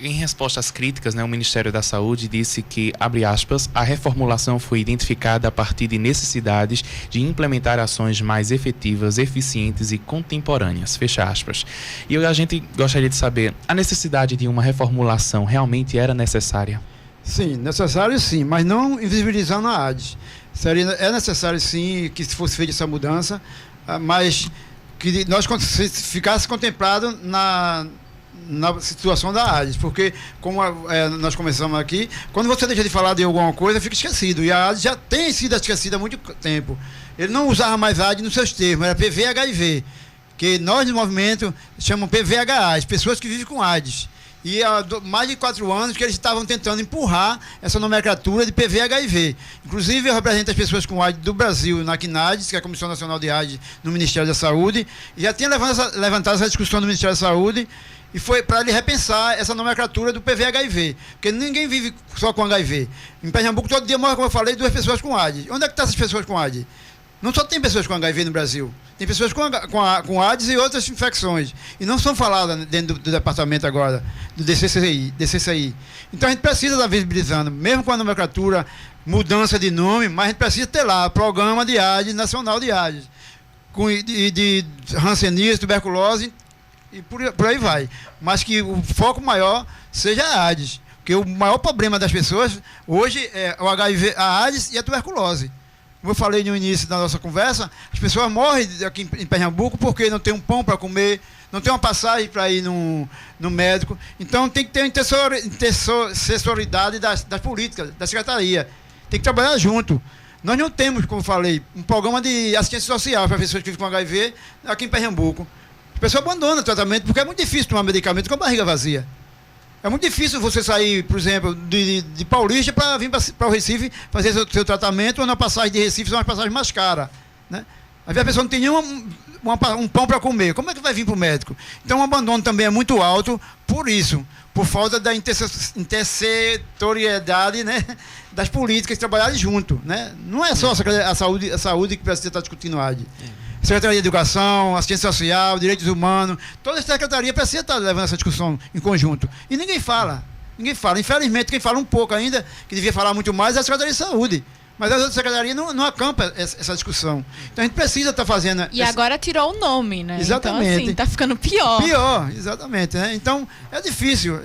Em resposta às críticas, né, o Ministério da Saúde disse que, abre aspas, a reformulação foi identificada a partir de necessidades de implementar ações mais efetivas, eficientes e contemporâneas, fecha aspas. E a gente gostaria de saber, a necessidade de uma reformulação realmente era necessária? Sim, necessário sim, mas não invisibilizando a AIDS. É necessário sim que fosse feita essa mudança, mas que nós ficasse contemplado na situação da AIDS, porque como nós começamos aqui, quando você deixa de falar de alguma coisa, fica esquecido, e a AIDS já tem sido esquecida há muito tempo. Ele não usava mais AIDS nos seus termos, era PV-HIV, que nós no movimento chamamos PVHA, as pessoas que vivem com AIDS. E há mais de 4 anos que eles estavam tentando empurrar essa nomenclatura de PV-HIV. Inclusive, eu represento as pessoas com AIDS do Brasil na CNAIDS, que é a Comissão Nacional de AIDS no Ministério da Saúde, e já tinha levantado essa discussão no Ministério da Saúde, e foi para ele repensar essa nomenclatura do PV-HIV, porque ninguém vive só com HIV. Em Pernambuco, todo dia morre, como eu falei, 2 pessoas com AIDS. Onde é que estão essas pessoas com AIDS? Não só tem pessoas com HIV no Brasil, tem pessoas com AIDS e outras infecções. E não são faladas dentro do departamento agora, do DCCI. Então a gente precisa estar visibilizando, mesmo com a nomenclatura, mudança de nome, mas a gente precisa ter lá Programa de AIDS, Nacional de AIDS, de hanseníase, tuberculose e por aí vai. Mas que o foco maior seja a AIDS. Porque o maior problema das pessoas hoje é o HIV, a AIDS e a tuberculose. Como eu falei no início da nossa conversa, as pessoas morrem aqui em Pernambuco porque não tem um pão para comer, não tem uma passagem para ir no médico. Então tem que ter intercessoridade das políticas, da secretaria. Tem que trabalhar junto. Nós não temos, como eu falei, um programa de assistência social para pessoas que vivem com HIV aqui em Pernambuco. As pessoas abandonam o tratamento porque é muito difícil tomar medicamento com a barriga vazia. É muito difícil você sair, por exemplo, de Paulista para vir para o Recife fazer seu tratamento, ou na passagem de Recife são uma passagem mais cara, né? Às vezes a pessoa não tem nenhum um pão para comer. Como é que vai vir para o médico? Então o abandono também é muito alto por isso, por falta da intersetoriedade, né, das políticas trabalharem junto, né? Não é só a saúde que precisa estar discutindo a AIDS. Secretaria de Educação, Assistência Social, Direitos Humanos, toda a secretaria precisa estar levando essa discussão em conjunto. E ninguém fala. Infelizmente, quem fala um pouco ainda, que devia falar muito mais, é a Secretaria de Saúde. Mas as outras secretarias não acampam essa discussão. Então a gente precisa estar fazendo... E agora tirou o nome, né? Exatamente. Então, assim, tá ficando pior. Pior, exatamente. Né? Então é difícil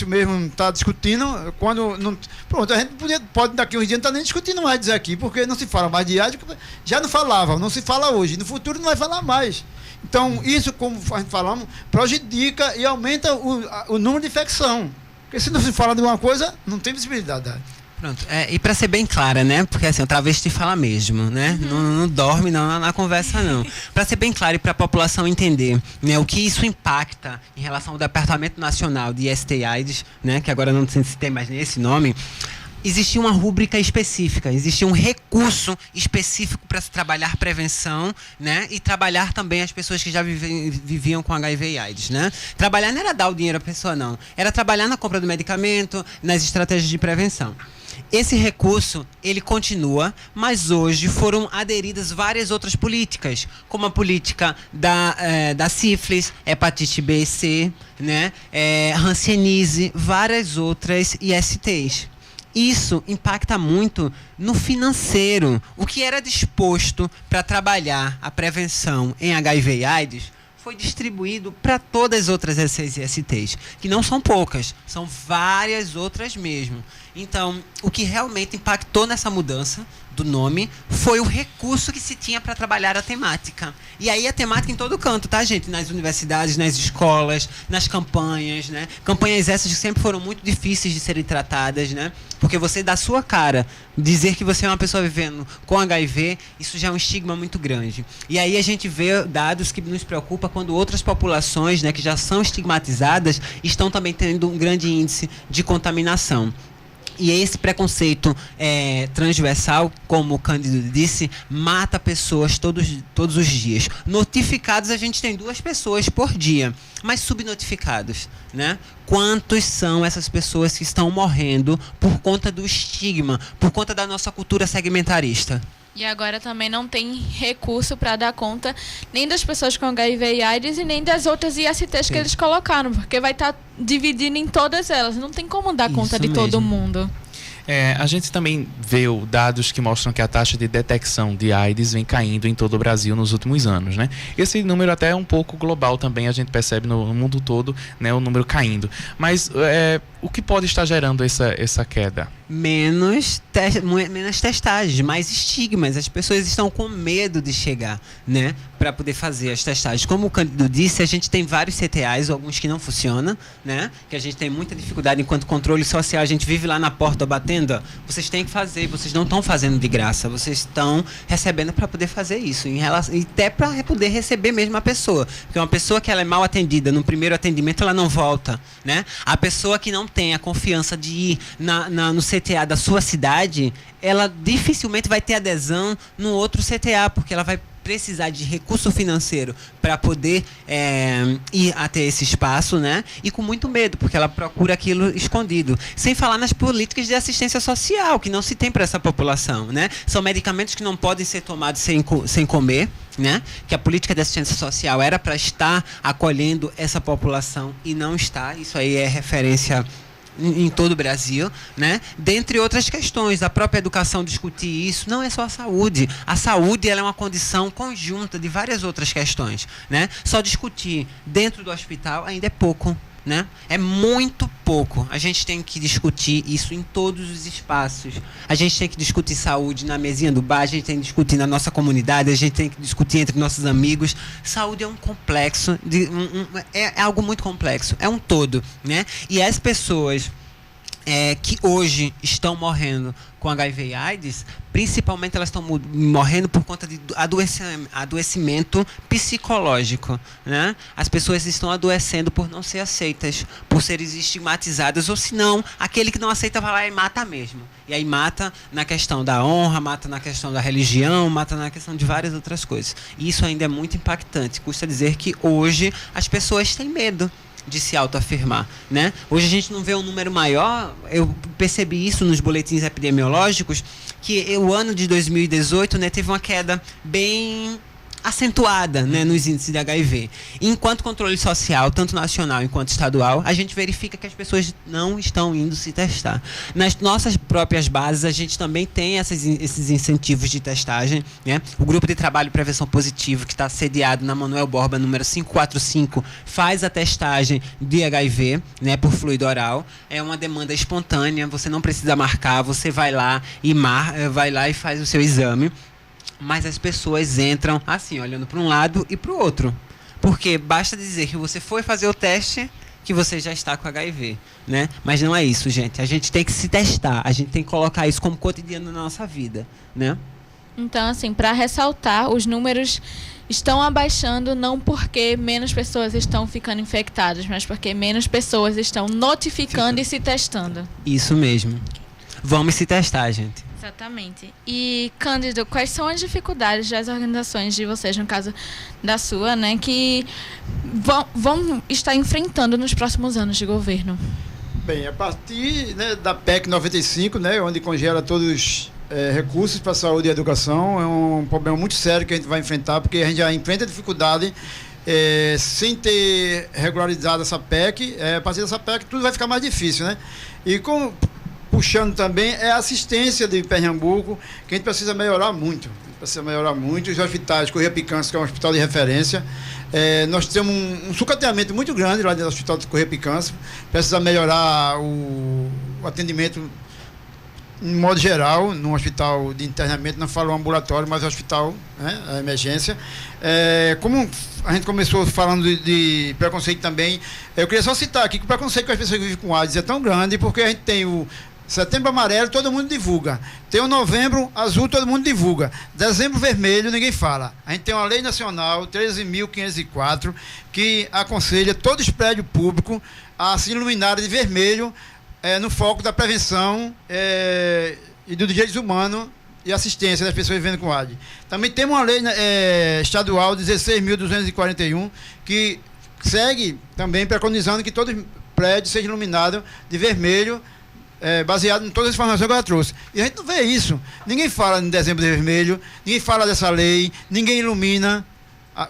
mesmo estar discutindo quando... Não, pronto, a gente pode daqui uns dias não estar nem discutindo AIDS aqui, porque não se fala mais de AIDS, já não falava, não se fala hoje. No futuro não vai falar mais. Então isso, como a gente falamos, prejudica e aumenta o número de infecção. Porque se não se fala de uma coisa, não tem visibilidade. Pronto. E para ser bem clara, né? Porque assim, o travesti fala mesmo, né? Não dorme não na conversa, não. Para ser bem claro e para a população entender, né, o que isso impacta em relação ao Departamento Nacional de IST/AIDS, né? Que agora não sei se tem mais nem esse nome. Existia uma rúbrica específica, existia um recurso específico para se trabalhar prevenção, né? E trabalhar também as pessoas que já viviam com HIV e AIDS, né? Trabalhar não era dar o dinheiro à pessoa, não. Era trabalhar na compra do medicamento, nas estratégias de prevenção. Esse recurso, ele continua, mas hoje foram aderidas várias outras políticas, como a política da sífilis, hepatite B e C, né? Hanseníase, várias outras ISTs. Isso impacta muito no financeiro. O que era disposto para trabalhar a prevenção em HIV e AIDS foi distribuído para todas as outras ISTs, que não são poucas, são várias outras mesmo. Então, o que realmente impactou nessa mudança do nome foi o recurso que se tinha para trabalhar a temática. E aí a temática em todo canto, tá, gente? Nas universidades, nas escolas, nas campanhas, né? Campanhas essas que sempre foram muito difíceis de serem tratadas, né? Porque você, da sua cara, dizer que você é uma pessoa vivendo com HIV, isso já é um estigma muito grande. E aí a gente vê dados que nos preocupam quando outras populações, né, que já são estigmatizadas, estão também tendo um grande índice de contaminação. E esse preconceito transversal, como o Cândido disse, mata pessoas todos os dias. Notificados, a gente tem 2 pessoas por dia, mas subnotificados, né? Quantos são essas pessoas que estão morrendo por conta do estigma, por conta da nossa cultura segmentarista? E agora também não tem recurso para dar conta nem das pessoas com HIV e AIDS e nem das outras ISTs que eles colocaram, porque vai estar dividindo em todas elas. Não tem como dar conta de todo mundo. A gente também vê dados que mostram que a taxa de detecção de AIDS vem caindo em todo o Brasil nos últimos anos, né? Esse número até é um pouco global também, a gente percebe no mundo todo, né, o número caindo. Mas o que pode estar gerando essa queda? Menos testagens, mais estigmas. As pessoas estão com medo de chegar, né, para poder fazer as testagens. Como o Cândido disse, a gente tem vários CTAs, alguns que não funcionam, né, que a gente tem muita dificuldade enquanto controle social. A gente vive lá na porta batendo. Vocês têm que fazer, vocês não estão fazendo de graça, vocês estão recebendo para poder fazer isso, e até para poder receber mesmo a pessoa. Porque uma pessoa que ela é mal atendida no primeiro atendimento, ela não volta, né? A pessoa que não tem a confiança de ir no CTA da sua cidade, ela dificilmente vai ter adesão no outro CTA, porque ela vai precisar de recurso financeiro para poder ir até esse espaço, né? E com muito medo, porque ela procura aquilo escondido. Sem falar nas políticas de assistência social, que não se tem para essa população, né? São medicamentos que não podem ser tomados sem comer, né? Que a política de assistência social era para estar acolhendo essa população e não está. Isso aí é referência em todo o Brasil, né? Dentre outras questões, a própria educação discutir isso, não é só a saúde. A saúde, ela é uma condição conjunta de várias outras questões, né? Só discutir dentro do hospital ainda é pouco, né? É muito pouco. A gente tem que discutir isso em todos os espaços. A gente tem que discutir saúde na mesinha do bar, a gente tem que discutir na nossa comunidade, a gente tem que discutir entre nossos amigos. Saúde é um complexo, é algo muito complexo, é um todo, né? E as pessoas que hoje estão morrendo com HIV e AIDS, principalmente elas estão morrendo por conta de adoecimento psicológico, né? As pessoas estão adoecendo por não ser aceitas, por serem estigmatizadas, ou se não, aquele que não aceita vai lá e mata mesmo. E aí mata na questão da honra, mata na questão da religião, mata na questão de várias outras coisas. E isso ainda é muito impactante. Custa dizer que hoje as pessoas têm medo de se autoafirmar, né? Hoje a gente não vê um número maior. Eu percebi isso nos boletins epidemiológicos, que o ano de 2018, né, teve uma queda bem acentuada, né, nos índices de HIV. Enquanto controle social, tanto nacional quanto estadual, a gente verifica que as pessoas não estão indo se testar. Nas nossas próprias bases, a gente também tem esses incentivos de testagem, né? O Grupo de Trabalho e Prevenção Positiva, que está sediado na Manuel Borba, número 545, faz a testagem de HIV, né, por fluido oral. É uma demanda espontânea, você não precisa marcar, você vai lá e faz o seu exame. Mas as pessoas entram assim, olhando para um lado e para o outro. Porque basta dizer que você foi fazer o teste, que você já está com HIV, né? Mas não é isso, gente. A gente tem que se testar, a gente tem que colocar isso como cotidiano na nossa vida, né? Então, assim, para ressaltar, os números estão abaixando não porque menos pessoas estão ficando infectadas, mas porque menos pessoas estão notificando e se testando. Isso mesmo. Vamos se testar, gente. Exatamente. E, Cândido, quais são as dificuldades das organizações de vocês, no caso da sua, né, que vão estar enfrentando nos próximos anos de governo? Bem, a partir, né, da PEC 95, né, onde congela todos os recursos para a saúde e educação, é um problema muito sério que a gente vai enfrentar, porque a gente já enfrenta dificuldade sem ter regularizado essa PEC. A partir dessa PEC tudo vai ficar mais difícil, né? E puxando também a assistência de Pernambuco, que a gente precisa melhorar muito. Os hospitais, Correia Picanço, que é um hospital de referência, nós temos um sucateamento muito grande lá dentro do hospital de Correia Picanço. Precisa melhorar o atendimento em modo geral, num hospital de internamento, não falo ambulatório, mas hospital, né, a emergência. Como a gente começou falando de preconceito também, eu queria só citar aqui que o preconceito com as pessoas que vivem com AIDS é tão grande, porque a gente tem o Setembro Amarelo, todo mundo divulga. Tem o Novembro Azul, todo mundo divulga. Dezembro Vermelho, ninguém fala. A gente tem uma lei nacional, 13.504, que aconselha todos os prédios públicos a se iluminarem de vermelho, no foco da prevenção e dos direitos humanos e assistência das pessoas vivendo com AIDS. Também temos uma lei estadual 16.241 que segue também preconizando que todos os prédios sejam iluminados de vermelho, baseado em todas as informações que ela trouxe. E a gente não vê isso. Ninguém fala em dezembro de vermelho, ninguém fala dessa lei, ninguém ilumina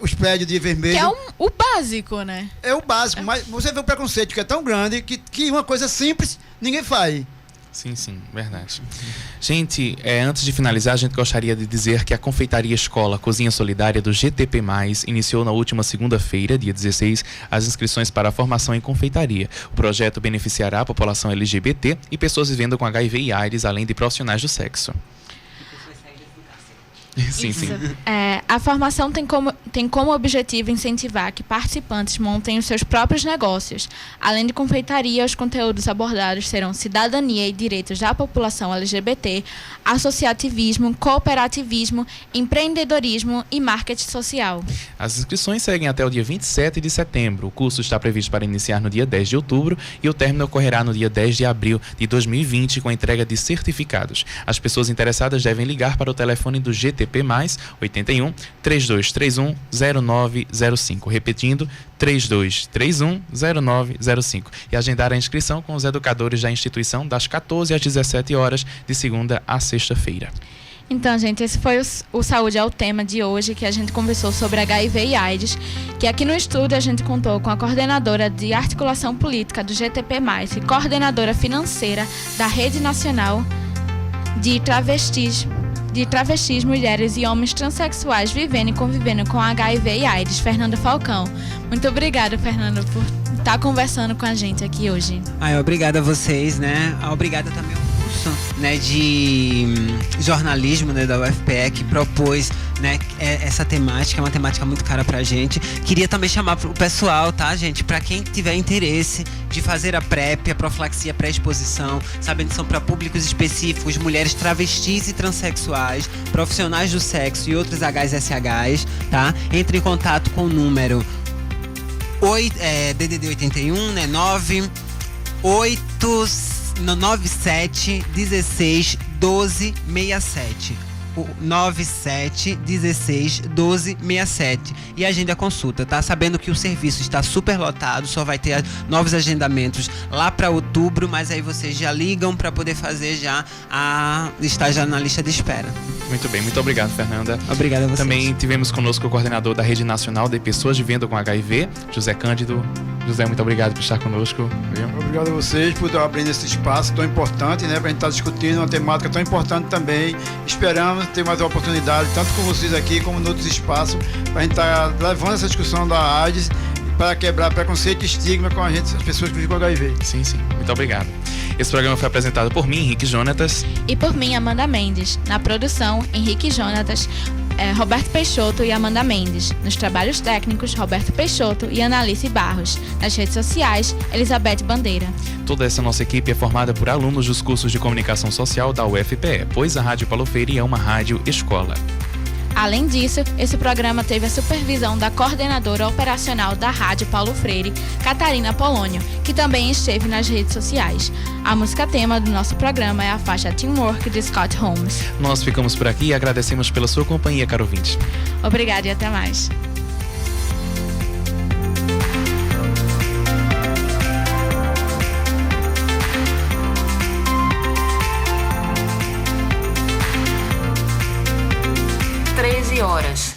os prédios de vermelho. Que é o básico, né? É o básico, mas você vê o preconceito que é tão grande que uma coisa simples ninguém faz. Sim, verdade. Gente, antes de finalizar, a gente gostaria de dizer que a Confeitaria Escola Cozinha Solidária do GTP+, iniciou na última segunda-feira, dia 16, as inscrições para a formação em confeitaria. O projeto beneficiará a população LGBT e pessoas vivendo com HIV e AIDS, além de profissionais do sexo. Sim. A formação tem como objetivo incentivar que participantes montem os seus próprios negócios. Além de confeitaria, os conteúdos abordados serão cidadania e direitos da população LGBT, associativismo, cooperativismo, empreendedorismo e marketing social. As inscrições seguem até o dia 27 de setembro. O curso está previsto para iniciar no dia 10 de outubro e o término ocorrerá no dia 10 de abril de 2020 com a entrega de certificados. As pessoas interessadas devem ligar para o telefone do GTP+, 81 3231 0905, repetindo 3231 0905, e agendar a inscrição com os educadores da instituição das 14 às 17 horas de segunda a sexta-feira. Então, gente, esse foi o Saúde é o Tema de hoje, que a gente conversou sobre HIV e AIDS, que aqui no estúdio a gente contou com a coordenadora de articulação política do GTP+, e coordenadora financeira da Rede Nacional de Travestis, mulheres e homens transexuais vivendo e convivendo com HIV e AIDS, Fernanda Falcão. Muito obrigada, Fernanda, por estar conversando com a gente aqui hoje. Obrigada a vocês, né? Obrigada também ao curso, né, de jornalismo, né, da UFPE, que propôs, né, essa temática, é uma temática muito cara pra gente. Queria também chamar o pessoal, tá, gente? Pra quem tiver interesse de fazer a PrEP, a profilaxia pré-exposição, sabendo que são para públicos específicos, mulheres travestis e transexuais, profissionais do sexo e outros HSHs, tá? Entre em contato com o número DDD 81, né, 97 16 12 67. 97 16 12 67 e agende a consulta, tá? Sabendo que o serviço está super lotado, só vai ter novos agendamentos lá para outubro, mas aí vocês já ligam para poder fazer estar já na lista de espera. Muito bem, muito obrigado, Fernanda. Obrigado a vocês. Também tivemos conosco o coordenador da Rede Nacional de Pessoas Vivendo com HIV, José Cândido. José, muito obrigado por estar conosco. Obrigado a vocês por estar abrindo esse espaço tão importante, né, para a gente estar discutindo uma temática tão importante também. Esperamos ter mais uma oportunidade, tanto com vocês aqui como em outros espaços, para a gente estar levando essa discussão da AIDS para quebrar preconceito e estigma com a gente, as pessoas que vivem com HIV. Sim, muito obrigado. Esse programa foi apresentado por mim, Henrique Jonatas. E por mim, Amanda Mendes. Na produção, Henrique Jonatas, Roberto Peixoto e Amanda Mendes. Nos trabalhos técnicos, Roberto Peixoto e Analice Barros. Nas redes sociais, Elizabeth Bandeira. Toda essa nossa equipe é formada por alunos dos cursos de comunicação social da UFPE, pois a Rádio Paulo Freire é uma rádio escola. Além disso, esse programa teve a supervisão da coordenadora operacional da Rádio Paulo Freire, Catarina Polônio, que também esteve nas redes sociais. A música tema do nosso programa é a faixa Teamwork de Scott Holmes. Nós ficamos por aqui e agradecemos pela sua companhia, caro ouvinte. Obrigada e até mais. Horas.